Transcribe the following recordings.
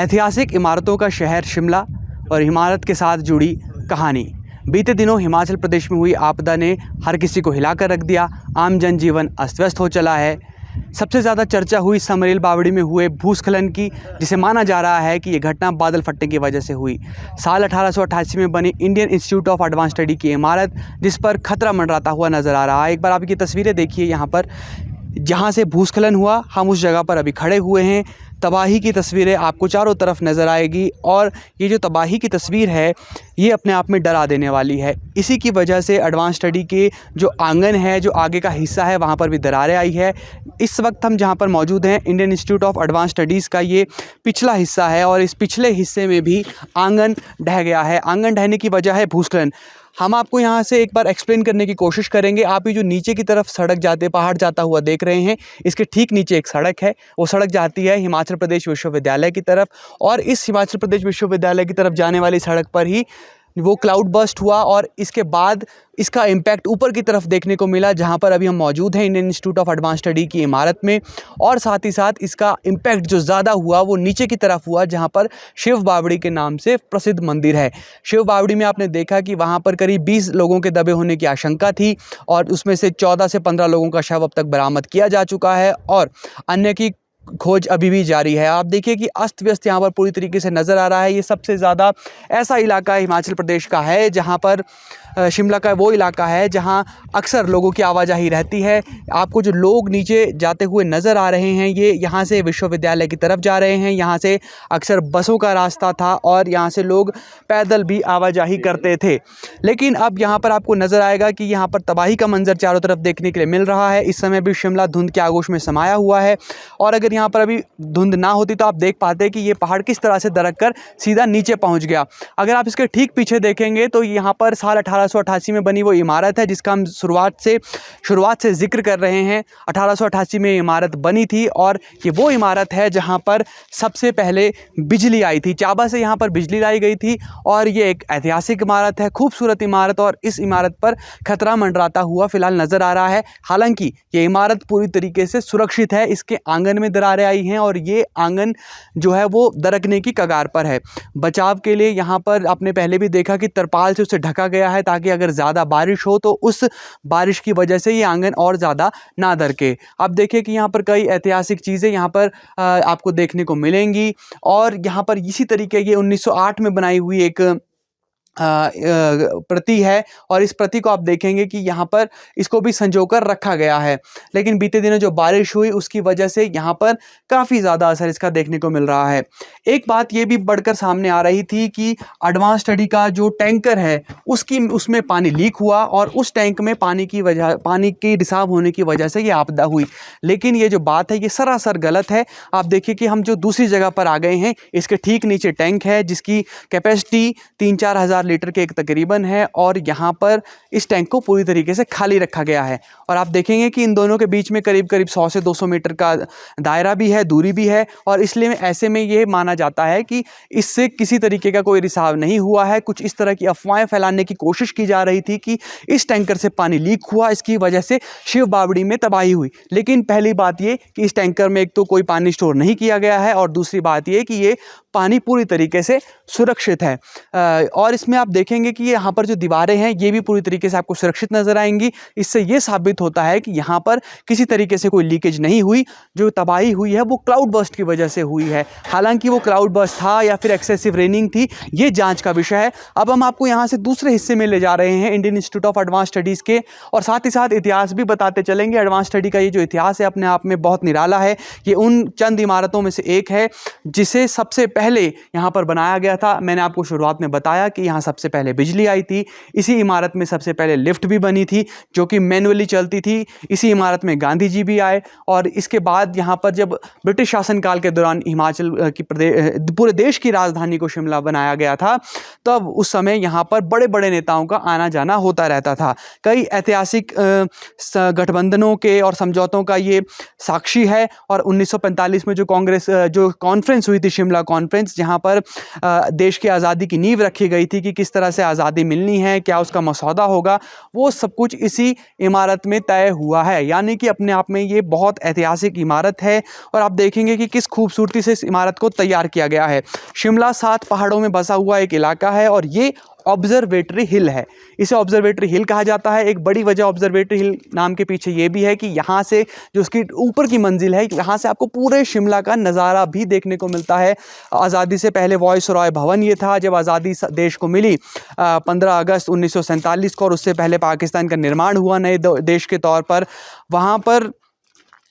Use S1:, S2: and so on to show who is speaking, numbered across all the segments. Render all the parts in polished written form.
S1: ऐतिहासिक इमारतों का शहर शिमला और इमारत के साथ जुड़ी कहानी। बीते दिनों हिमाचल प्रदेश में हुई आपदा ने हर किसी को हिलाकर रख दिया। आम जनजीवन अस्त व्यस्त हो चला है। सबसे ज़्यादा चर्चा हुई समरेल बावड़ी में हुए भूस्खलन की, जिसे माना जा रहा है कि ये घटना बादल फटने की वजह से हुई। साल 1888 में बनी Indian institute of advance study की इमारत, जिस पर खतरा मंडराता हुआ नज़र आ रहा है। एक बार आप ये तस्वीरें देखिए, यहाँ पर जहाँ से भूस्खलन हुआ हम उस जगह पर अभी खड़े हुए हैं। तबाही की तस्वीरें आपको चारों तरफ नज़र आएगी और ये जो तबाही की तस्वीर है ये अपने आप में डरा देने वाली है। इसी की वजह से एडवांस स्टडी के जो आंगन है, जो आगे का हिस्सा है, वहाँ पर भी दरारें आई है। इस वक्त हम जहाँ पर मौजूद हैं, Indian institute of advance studies का ये पिछला हिस्सा है और इस पिछले हिस्से में भी आंगन ढह गया है। आंगन ढहने की वजह है भूस्खलन। हम आपको यहाँ से एक बार एक्सप्लेन करने की कोशिश करेंगे। आप ये जो नीचे की तरफ सड़क जाते, पहाड़ जाता हुआ देख रहे हैं, इसके ठीक नीचे एक सड़क है। वो सड़क जाती है हिमाचल प्रदेश विश्वविद्यालय की तरफ और इस हिमाचल प्रदेश विश्वविद्यालय की तरफ जाने वाली सड़क पर ही वो क्लाउड बर्स्ट हुआ और इसके बाद इसका इम्पैक्ट ऊपर की तरफ देखने को मिला, जहाँ पर अभी हम मौजूद हैं Indian institute of advance study की इमारत में। और साथ ही साथ इसका इम्पैक्ट जो ज़्यादा हुआ वो नीचे की तरफ हुआ, जहाँ पर शिव बावड़ी के नाम से प्रसिद्ध मंदिर है। शिव बावड़ी में आपने देखा कि वहाँ पर करीब 20 लोगों के दबे होने की आशंका थी और उसमें से 14 से 15 लोगों का शव अब तक बरामद किया जा चुका है और अन्य की खोज अभी भी जारी है। आप देखिए कि अस्त व्यस्त यहाँ पर पूरी तरीके से नज़र आ रहा है। ये सबसे ज़्यादा ऐसा इलाका हिमाचल प्रदेश का है जहाँ पर शिमला का वो इलाका है जहाँ अक्सर लोगों की आवाजाही रहती है। आपको जो लोग नीचे जाते हुए नज़र आ रहे हैं, ये यहाँ से विश्वविद्यालय की तरफ जा रहे हैं। यहाँ से अक्सर बसों का रास्ता था और यहाँ से लोग पैदल भी आवाजाही करते थे। लेकिन अब यहाँ पर आपको नज़र आएगा कि यहाँ पर तबाही का मंजर चारों तरफ देखने के लिए मिल रहा है। इस समय भी शिमला धुंध के आगोश में समाया हुआ है और अगर यहाँ पर अभी धुंध ना होती तो आप देख पाते कि ये पहाड़ किस तरह से दरक कर सीधा नीचे पहुँच गया। अगर आप इसके ठीक पीछे देखेंगे तो यहाँ पर साल 1888 में बनी वो इमारत है जिसका हम शुरुआत से जिक्र कर रहे हैं। 1888 में इमारत बनी थी और ये वो इमारत है जहाँ पर सबसे पहले बिजली आई थी। चाबा से यहाँ पर बिजली लाई गई थी और ये एक ऐतिहासिक इमारत है, खूबसूरत इमारत, और इस इमारत पर खतरा मंडराता हुआ फिलहाल नज़र आ रहा है। हालांकि ये इमारत पूरी तरीके से सुरक्षित है। इसके आंगन में दरारें आई हैं और ये आंगन जो है वो दरकने की कगार पर है। बचाव के लिए यहाँ पर आपने पहले भी देखा कि तरपाल से उसे ढका गया है ताकि अगर ज़्यादा बारिश हो तो उस बारिश की वजह से ये आंगन और ज़्यादा ना दरके। आप देखिए कि यहाँ पर कई ऐतिहासिक चीज़ें यहाँ पर आपको देखने को मिलेंगी और यहाँ पर इसी तरीके ये 1908 में बनाई हुई एक प्रति है और इस प्रति को आप देखेंगे कि यहाँ पर इसको भी संजोकर रखा गया है। लेकिन बीते दिनों जो बारिश हुई उसकी वजह से यहाँ पर काफ़ी ज़्यादा असर इसका देखने को मिल रहा है। एक बात ये भी बढ़कर सामने आ रही थी कि एडवांस स्टडी का जो टैंकर है उसमें पानी लीक हुआ और उस टैंक में पानी की रिसाव होने की वजह से ये आपदा हुई। लेकिन ये जो बात है ये सरासर गलत है। आप देखिए कि हम जो दूसरी जगह पर आ गए हैं, इसके ठीक नीचे टैंक है जिसकी कैपेसिटी 3-4 हज़ार लीटर के एक तकरीबन है और यहाँ पर इस टैंक को पूरी तरीके से खाली रखा गया है। और आप देखेंगे कि इन दोनों के बीच में करीब 100 से 200 मीटर का दायरा भी है, दूरी भी है और इसलिए ऐसे में ये माना जाता है कि इससे किसी तरीके का कोई रिसाव नहीं हुआ है। कुछ इस तरह की अफवाहें फैलाने की कोशिश की जा रही थी कि इस टैंकर से पानी लीक हुआ, इसकी वजह से शिव बावड़ी में तबाही हुई। लेकिन पहली बात ये कि इस टैंकर में एक तो कोई पानी स्टोर नहीं किया गया है और दूसरी बात ये कि ये पानी पूरी तरीके से सुरक्षित है। और इसमें आप देखेंगे कि यहाँ पर जो दीवारें हैं ये भी पूरी तरीके से आपको सुरक्षित नज़र आएंगी। इससे ये साबित होता है कि यहाँ पर किसी तरीके से कोई लीकेज नहीं हुई। जो तबाही हुई है वो क्लाउड बर्स्ट की वजह से हुई है। हालांकि वो क्लाउड बर्स्ट था या फिर एक्सेसिव रेनिंग थी, ये जांच का विषय है। अब हम आपको यहाँ से दूसरे हिस्से में ले जा रहे हैं Indian institute of advance studies के, और साथ ही साथ इतिहास भी बताते चलेंगे। एडवांस स्टडी का ये जो इतिहास है अपने आप में बहुत निराला है। ये उन चंद इमारतों में से एक है जिसे सबसे पहले यहाँ पर बनाया गया था। मैंने आपको शुरुआत में बताया कि यहाँ सबसे पहले बिजली आई थी। इसी इमारत में सबसे पहले लिफ्ट भी बनी थी जो कि मैनुअली चलती थी। इसी इमारत में गांधी जी भी आए और इसके बाद यहाँ पर जब ब्रिटिश शासनकाल के दौरान हिमाचल की पूरे देश की राजधानी को शिमला बनाया गया था, तब उस समय यहाँ पर बड़े बड़े नेताओं का आना जाना होता रहता था। कई ऐतिहासिक गठबंधनों के और समझौतों का ये साक्षी है। और 1945 में जो कॉन्फ्रेंस हुई थी, शिमला कॉन्फ्रेंस, जहाँ पर देश की आज़ादी की नींव रखी गई थी कि किस तरह से आज़ादी मिलनी है, क्या उसका मसौदा होगा, वो सब कुछ इसी इमारत में तय हुआ है। यानी कि अपने आप में ये बहुत ऐतिहासिक इमारत है और आप देखेंगे कि किस खूबसूरती से इस इमारत को तैयार किया गया है। शिमला 7 पहाड़ों में बसा हुआ एक इलाका है और ये ऑब्जर्वेटरी हिल है। इसे ऑब्जर्वेटरी हिल कहा जाता है। एक बड़ी वजह ऑब्जर्वेटरी हिल नाम के पीछे ये भी है कि यहाँ से जो उसकी ऊपर की मंजिल है, यहाँ से आपको पूरे शिमला का नज़ारा भी देखने को मिलता है। आज़ादी से पहले वॉइसरॉय भवन ये था। जब आज़ादी देश को मिली 15 अगस्त 1947 को, और उससे पहले पाकिस्तान का निर्माण हुआ नए देश के तौर पर, वहाँ पर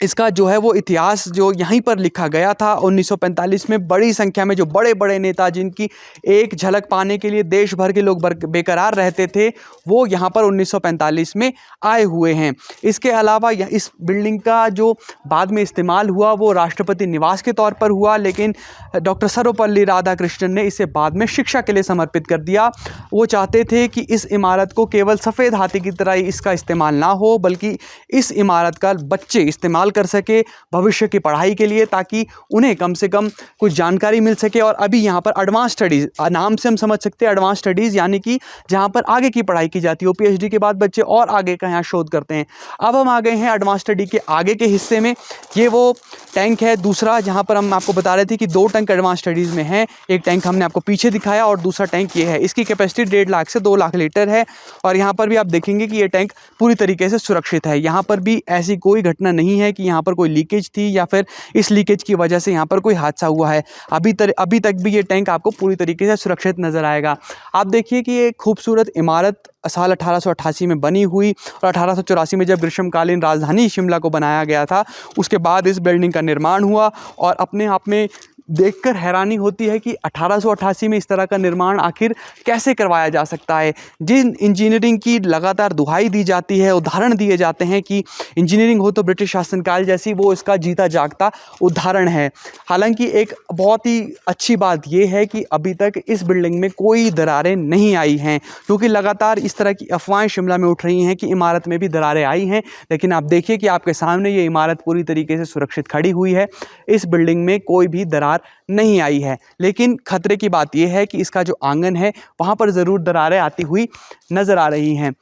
S1: इसका जो है वो इतिहास जो यहीं पर लिखा गया था। 1945 में बड़ी संख्या में जो बड़े बड़े नेता, जिनकी एक झलक पाने के लिए देश भर के लोग बेकरार रहते थे, वो यहाँ पर 1945 में आए हुए हैं। इसके अलावा इस बिल्डिंग का जो बाद में इस्तेमाल हुआ वो राष्ट्रपति निवास के तौर पर हुआ, लेकिन डॉक्टर सर्वपल्ली राधाकृष्णन ने इसे बाद में शिक्षा के लिए समर्पित कर दिया। वो चाहते थे कि इस इमारत को केवल सफ़ेद हाथी की तरह ही इसका इस्तेमाल ना हो, बल्कि इस इमारत का बच्चे इस्तेमाल कर सके भविष्य की पढ़ाई के लिए, ताकि उन्हें कम से कम कुछ जानकारी मिल सके। और अभी यहाँ पर एडवांस स्टडीज़, नाम से हम समझ सकते हैं एडवांस स्टडीज़, यानी कि जहाँ पर आगे की पढ़ाई की जाती है। पीएचडी के बाद बच्चे और आगे का यहाँ शोध करते हैं। अब हम आ गए हैं एडवांस स्टडी के आगे के हिस्से में। ये वो टैंक है दूसरा, जहाँ पर हम आपको बता रहे थे कि 2 टैंक एडवांस स्टडीज़ में हैं। एक टैंक हमने आपको पीछे दिखाया और दूसरा टैंक ये है। इसकी कैपेसिटी 1.5 लाख से 2 लाख लीटर है। और यहाँ पर भी आप देखेंगे कि ये टैंक पूरी तरीके से सुरक्षित है। यहाँ पर भी ऐसी कोई घटना नहीं है कि यहाँ पर कोई लीकेज थी या फिर इस लीकेज की वजह से यहाँ पर कोई हादसा हुआ है। अभी तक भी ये टैंक आपको पूरी तरीके से सुरक्षित नज़र आएगा। आप देखिए कि ये खूबसूरत इमारत साल 1888 में बनी हुई और 1884 में जब ग्रीष्मकालीन राजधानी शिमला को बनाया गया था, उसके बाद इस बिल्डिंग का निर्माण हुआ। और अपने आप में देखकर हैरानी होती है कि 1888 में इस तरह का निर्माण आखिर कैसे करवाया जा सकता है। जिन इंजीनियरिंग की लगातार दुहाई दी जाती है, उदाहरण दिए जाते हैं कि इंजीनियरिंग हो तो ब्रिटिश शासनकाल जैसी, वो इसका जीता जागता उदाहरण है। हालांकि एक बहुत ही अच्छी बात यह है कि अभी तक इस बिल्डिंग में कोई दरारें नहीं आई हैं, क्योंकि लगातार इस तरह की अफवाहें शिमला में उठ रही हैं कि इमारत में भी दरारें आई हैं। लेकिन आप देखिए कि आपके सामने ये इमारत पूरी तरीके से सुरक्षित खड़ी हुई है। इस बिल्डिंग में कोई भी दरार नहीं आई है। लेकिन खतरे की बात यह है कि इसका जो आंगन है वहाँ पर ज़रूर दरारें आती हुई नज़र आ रही हैं।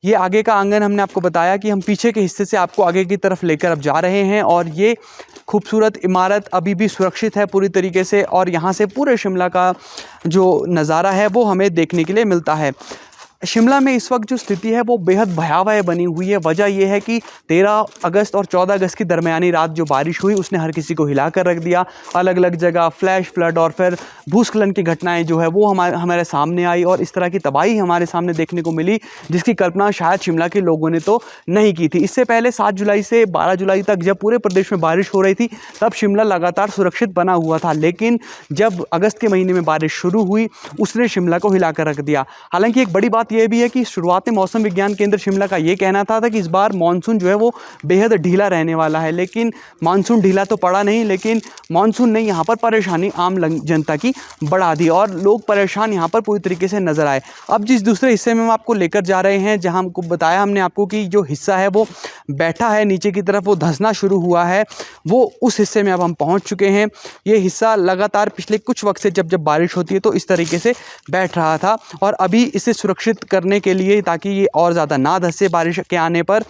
S1: ये आगे का आंगन हमने आपको बताया कि हम पीछे के हिस्से से आपको आगे की तरफ लेकर अब जा रहे हैं, और ये खूबसूरत इमारत अभी भी सुरक्षित है पूरी तरीके से, और यहाँ से पूरे शिमला का जो नज़ारा है वो हमें देखने के लिए मिलता है। शिमला में इस वक्त जो स्थिति है वो बेहद भयावह बनी हुई है। वजह यह है कि 13 अगस्त और 14 अगस्त की दरमियानी रात जो बारिश हुई उसने हर किसी को हिला कर रख दिया। अलग अलग जगह फ्लैश फ्लड और फिर भूस्खलन की घटनाएं जो है वो हमारे सामने आई, और इस तरह की तबाही हमारे सामने देखने को मिली जिसकी कल्पना शायद शिमला के लोगों ने तो नहीं की थी। इससे पहले 7 जुलाई से 12 जुलाई तक जब पूरे प्रदेश में बारिश हो रही थी तब शिमला लगातार सुरक्षित बना हुआ था, लेकिन जब अगस्त के महीने में बारिश शुरू हुई उसने शिमला को हिला कर रख दिया। हालांकि एक बड़ी बात यह भी है कि शुरुआत में मौसम विज्ञान केंद्र शिमला का ये कहना था कि इस बार मानसून जो है वो बेहद ढीला रहने वाला है, लेकिन मानसून ढीला तो पड़ा नहीं, लेकिन मानसून ने यहाँ पर परेशानी आम जनता की बढ़ा दी और लोग परेशान यहाँ पर पूरी तरीके से नजर आए। अब जिस दूसरे हिस्से में हम आपको लेकर जा रहे हैं, जहाँ हमको बताया हमने आपको कि जो हिस्सा है वो बैठा है नीचे की तरफ, वो धंसना शुरू हुआ है, वो उस हिस्से में अब हम पहुँच चुके हैं। ये हिस्सा लगातार पिछले कुछ वक्त से जब बारिश होती है तो इस तरीके से बैठ रहा था, और अभी इसे सुरक्षित करने के लिए ताकि ये और ज़्यादा ना धंसे बारिश के आने पर,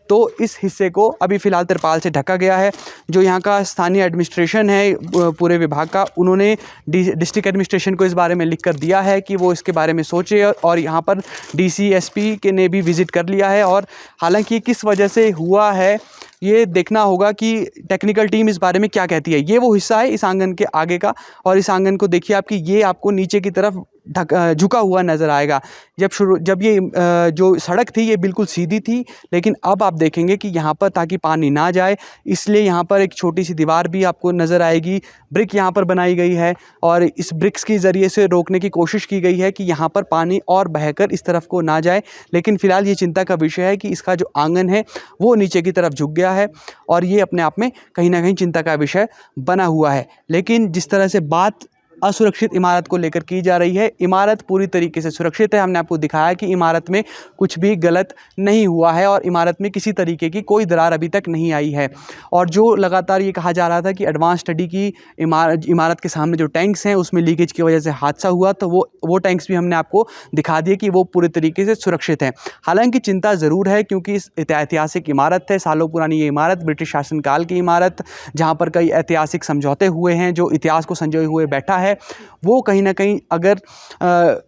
S1: तो इस हिस्से को अभी फ़िलहाल तिरपाल से ढका गया है। जो यहाँ का स्थानीय एडमिनिस्ट्रेशन है पूरे विभाग का, उन्होंने डिस्ट्रिक्ट एडमिनिस्ट्रेशन को इस बारे में लिख कर दिया है कि वो इसके बारे में सोचे, और यहाँ पर डीसी एसपी के ने भी विज़िट कर लिया है। और हालांकि किस वजह से हुआ है ये देखना होगा कि टेक्निकल टीम इस बारे में क्या कहती है। ये वो हिस्सा है इस आंगन के आगे का, और इस आंगन को देखिए आपकी ये आपको नीचे की तरफ झुका हुआ नज़र आएगा। जब ये जो सड़क थी ये बिल्कुल सीधी थी, लेकिन अब आप देखेंगे कि यहाँ पर ताकि पानी ना जाए इसलिए यहाँ पर एक छोटी सी दीवार भी आपको नज़र आएगी। ब्रिक यहाँ पर बनाई गई है और इस ब्रिक्स के ज़रिए से रोकने की कोशिश की गई है कि यहाँ पर पानी और बहकर इस तरफ को ना जाए। लेकिन फ़िलहाल ये चिंता का विषय है कि इसका जो आंगन है वो नीचे की तरफ झुक गया है, और ये अपने आप में कहीं ना कहीं चिंता का विषय बना हुआ है। लेकिन जिस तरह से बात असुरक्षित इमारत को लेकर की जा रही है। इमारत पूरी तरीके से सुरक्षित है। हमने आपको दिखाया कि इमारत में कुछ भी गलत नहीं हुआ है और इमारत में किसी तरीके की कोई दरार अभी तक नहीं आई है। और जो लगातार ये कहा जा रहा था कि एडवांस स्टडी की इमारत के सामने जो टैंक्स हैं उसमें लीकेज की वजह से हादसा हुआ, तो वो टैंक्स भी हमने आपको दिखा दिए कि वो पूरे तरीके से सुरक्षित हैं। हालांकि चिंता ज़रूर है क्योंकि इस ऐतिहासिक इमारत है, सालों पुरानी ये इमारत, ब्रिटिश शासनकाल की इमारत, जहाँ पर कई ऐतिहासिक समझौते हुए हैं, जो इतिहास को संजोए हुए बैठा है, वो कहीं ना कहीं अगर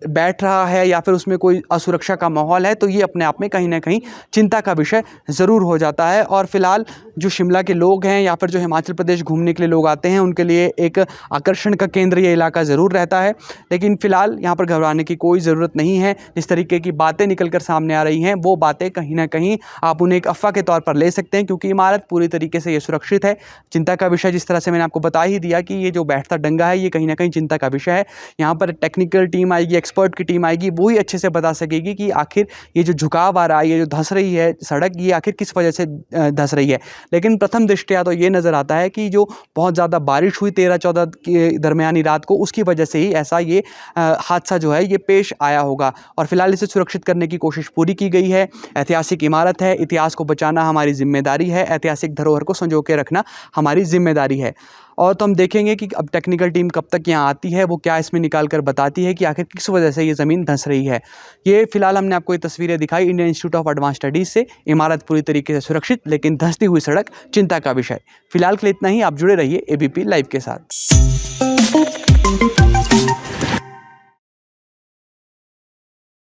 S1: बैठ रहा है या फिर उसमें कोई असुरक्षा का माहौल है तो ये अपने आप में कहीं ना कहीं चिंता का विषय ज़रूर हो जाता है। और फिलहाल जो शिमला के लोग हैं या फिर जो हिमाचल प्रदेश घूमने के लिए लोग आते हैं उनके लिए एक आकर्षण का केंद्र ये इलाका ज़रूर रहता है। लेकिन फ़िलहाल यहाँ पर घबराने की कोई ज़रूरत नहीं है। जिस तरीके की बातें निकल कर सामने आ रही हैं वो बातें कहीं ना कहीं आप उन्हें एक अफवाह के तौर पर ले सकते हैं, क्योंकि इमारत पूरी तरीके से ये सुरक्षित है। चिंता का विषय जिस तरह से मैंने आपको बता ही दिया कि ये जो बैठता डंगा है ये कहीं ना कहीं चिंता का विषय है। यहाँ पर टेक्निकल टीम आएगी, एक्सपर्ट की टीम आएगी, वो ही अच्छे से बता सकेगी कि आखिर ये जो झुकाव आ रहा है, ये जो धंस रही है सड़क, ये आखिर किस वजह से धंस रही है। लेकिन प्रथम दृष्टया तो ये नज़र आता है कि जो बहुत ज़्यादा बारिश हुई 13-14 की दरमियानी रात को, उसकी वजह से ही ऐसा ये हादसा जो है ये पेश आया होगा। और फिलहाल इसे सुरक्षित करने की कोशिश पूरी की गई है। ऐतिहासिक इमारत है, इतिहास को बचाना हमारी जिम्मेदारी है, ऐतिहासिक धरोहर को संजो के रखना हमारी जिम्मेदारी है। और तो हम देखेंगे कि अब टेक्निकल टीम कब तक यहाँ आती है, वो क्या इसमें निकाल कर बताती है कि आखिर किस वजह से ये ज़मीन धंस रही है। ये फिलहाल हमने आपको ये तस्वीरें दिखाई Indian institute of advance studies से। इमारत पूरी तरीके से सुरक्षित, लेकिन धंसती हुई सड़क चिंता का विषय। फिलहाल के लिए इतना ही। आप जुड़े रहिए ABP लाइव के साथ।